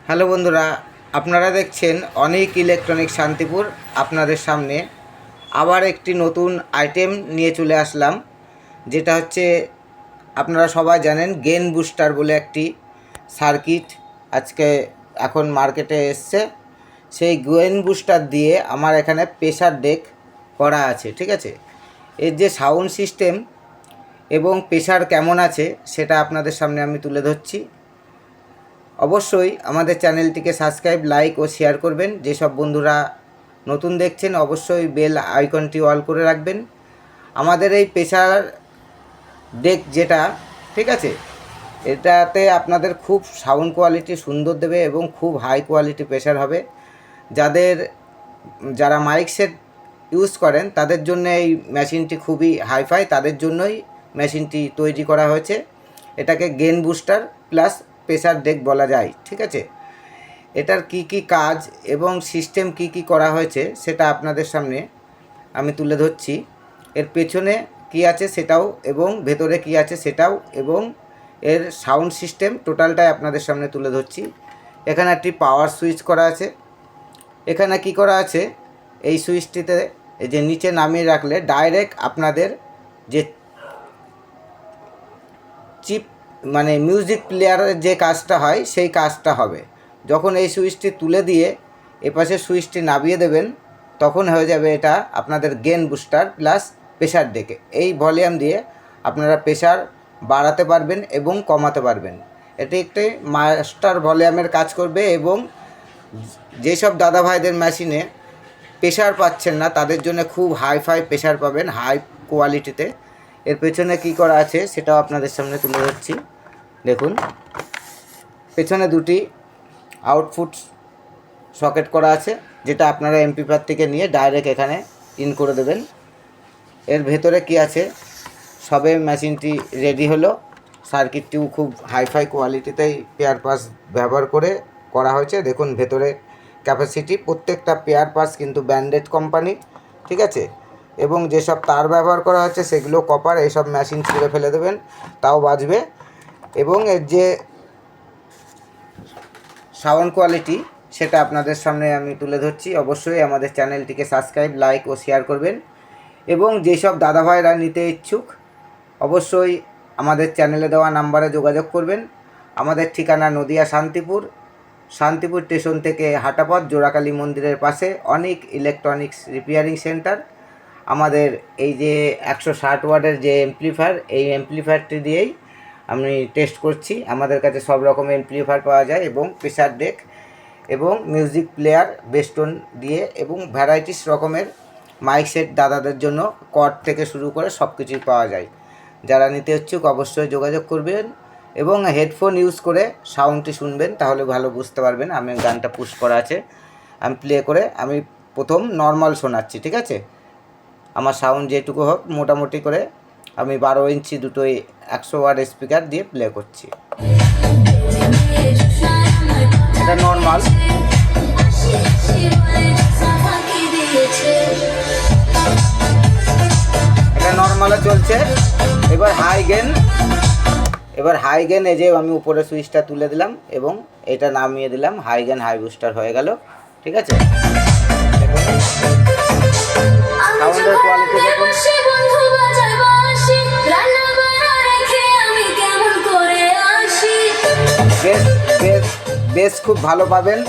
Hello বন্ধুরা, আপনারা দেখছেন অনেক ইলেকট্রনিক শান্তিপুর। আপনাদের সামনে আবার একটি নতুন আইটেম নিয়ে চলে আসলাম, যেটা হচ্ছে আপনারা সবাই জানেন গেন বুস্টার বলে একটি সার্কিট আজকে এখন মার্কেটে এসছে। সেই গেন বুস্টার দিয়ে আমার এখানে প্রেসার ডেক করা আছে, ঠিক আছে। এর যে সাউন্ড সিস্টেম এবং প্রেসার কেমন আছে সেটা আপনাদের সামনে আমি তুলে ধরছি। অবশ্যই আমাদের চ্যানেলটিকে সাবস্ক্রাইব, লাইক ও শেয়ার করবেন। যেসব বন্ধুরা নতুন দেখছেন অবশ্যই বেল আইকনটি অল করে রাখবেন। আমাদের এই প্রেসার ডেক যেটা, ঠিক আছে, এটাতে আপনাদের খুব সাউন্ড কোয়ালিটি সুন্দর দেবে এবং খুব হাই কোয়ালিটি প্রেসার হবে। যারা মাইক সেট ইউজ করেন তাদের জন্য এই মেশিনটি খুবই হাইফাই, তাদের জন্যই মেশিনটি তৈরি করা হয়েছে। এটাকে gain booster plus pressure deck বলা যায়, ঠিক আছে। এটার কি কি কাজ এবং সিস্টেম কি কি করা হয়েছে সেটা আপনাদের সামনে আমি তুলে ধরছি। এর পেছনে কি আছে সেটাও এবং ভেতরে কি আছে সেটাও এবং এর সাউন্ড সিস্টেম টোটালটাই আপনাদের সামনে তুলে ধরছি। এখানে একটি পাওয়ার সুইচ করা আছে। এখানে কি করা আছে, এই সুইচটিতে এই যে নিচে নামিয়ে রাখলে ডাইরেক্ট আপনাদের যে চিপ মানে মিউজিক প্লেয়ারের যে কাজটা হয় সেই কাজটা হবে। যখন এই সুইচটি তুলে দিয়ে এপাশে সুইচটি নামিয়ে দেবেন তখন হয়ে যাবে এটা আপনাদের গেন বুস্টার প্লাস প্রেসার ডেকে। এই ভলিউম দিয়ে আপনারা প্রেসার বাড়াতে পারবেন এবং কমাতে পারবেন। এটি একটি মাস্টার ভলিউমের কাজ করবে এবং যেসব দাদা ভাইদের মেশিনে প্রেসার পাচ্ছেন না তাদের জন্য খুব হাইফাই প্রেসার পাবেন হাই কোয়ালিটিতে। এর পেছনে কি করা আছে সেটাও আপনাদের সামনে তুলে ধরছি। দেখুন, পেছনে দুটি আউটপুট সকেট করা আছে, যেটা আপনারা এমপ্লিফায়ার থেকে নিয়ে ডাইরেক্ট এখানে ইন করে দেবেন। এর ভেতরে কি আছে, সবে মেশিনটি রেডি হলো। সার্কিটটিও খুব হাইফাই কোয়ালিটিতেই পেয়ার পাস ব্যবহার করে করা হয়েছে। দেখুন ভেতরে ক্যাপাসিটি, প্রত্যেকটা পেয়ার পাস কিন্তু ব্র্যান্ডেড কোম্পানি, ঠিক আছে। এবং যেসব তার ব্যবহার করা হচ্ছে সেগুলো কপার। এইসব মেশিন ছিঁড়ে ফেলে দেবেন তাও বাজবে। এবং এর যে সাউন্ড কোয়ালিটি সেটা আপনাদের সামনে আমি তুলে ধরছি। অবশ্যই আমাদের চ্যানেলটিকে সাবস্ক্রাইব, লাইক ও শেয়ার করবেন। এবং যেসব দাদাভাইরা নিতে ইচ্ছুক অবশ্যই আমাদের চ্যানেলে দেওয়া নাম্বারে যোগাযোগ করবেন। আমাদের ঠিকানা নদিয়া শান্তিপুর স্টেশন থেকে হাঁটাপথ, জোড়াকালী মন্দিরের পাশে অনেক ইলেকট্রনিক্স রিপেয়ারিং সেন্টার। আমাদের এই যে 160 ওয়াটের যে অ্যাম্প্লিফায়ার, এই অ্যাম্প্লিফায়ারটি দিয়েই আমি টেস্ট করছি। আমাদের কাছে সব রকমের অ্যাম্প্লিফায়ার পাওয়া যায় এবং প্রেসার ডেক এবং মিউজিক প্লেয়ার বেস্টোন দিয়ে এবং ভ্যারাইটিস রকমের মাইক সেট দাদাদের জন্য কর্ড থেকে শুরু করে সব কিছুই পাওয়া যায়। যারা নিতে ইচ্ছুক অবশ্যই যোগাযোগ করবেন এবং হেডফোন ইউজ করে সাউন্ডটি শুনবেন, তাহলে ভালো বুঝতে পারবেন। আমি গানটা পুশ করা আছে, আমি প্লে করে আমি প্রথম নর্মাল শোনাচ্ছি, ঠিক আছে। আমার সাউন্ড যেটুকু হোক মোটামুটি করে আমি 12 ইঞ্চি দুটোই 100 ওয়াট স্পিকার দিয়ে প্লে করছি। এটা নর্মাল। এটা নর্মালে চলছে। এবার হাই গেন এই যে আমি উপরে সুইচটা তুলে দিলাম এবং এটা নামিয়ে দিলাম, হাই গেন হাই বুস্টার হয়ে গেল, ঠিক আছে। সাউন্ডের কোয়ালিটি দেখুন। বেস খুব ভালো পাবেন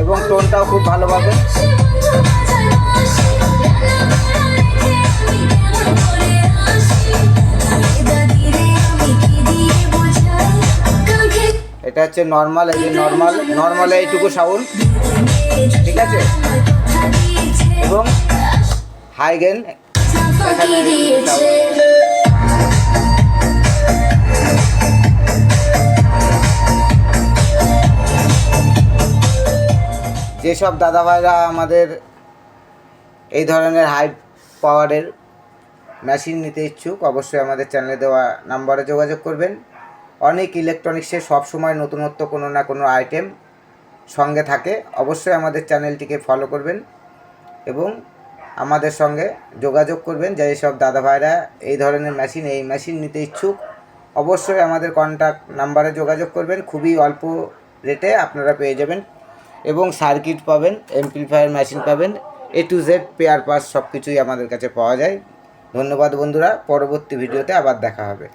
এবং টোনটাও খুব ভালো পাবেন। এটা হচ্ছে নর্মাল। এই যে নর্মালে এইটুকু সাউন্ড, ঠিক আছে। এবং হাই গেন এখানে যেসব দাদাভাইরা আমাদের এই ধরনের হাই পাওয়ারের মেশিন নিতে ইচ্ছুক অবশ্যই আমাদের চ্যানেলে দেওয়া নাম্বারে যোগাযোগ করবেন। অনেক ইলেকট্রনিক্সের সবসময় নতুনত্ব কোনো না কোনো আইটেম সঙ্গে থাকে। অবশ্যই আমাদের চ্যানেলটিকে ফলো করবেন এবং আমাদের সঙ্গে যোগাযোগ করবেন। যেসব দাদাভাইরা এই ধরনের মেশিন নিতে ইচ্ছুক অবশ্যই আমাদের কন্ট্যাক্ট নাম্বারে যোগাযোগ করবেন। খুবই অল্প রেটে আপনারা পেয়ে যাবেন এবং সার্কিট পাবেন, এমপ্লিফায়ার মেশিন পাবেন, A to Z pair parts সব কিছুই আমাদের কাছে পাওয়া যায়। ধন্যবাদ বন্ধুরা, পরবর্তী ভিডিওতে আবার দেখা হবে।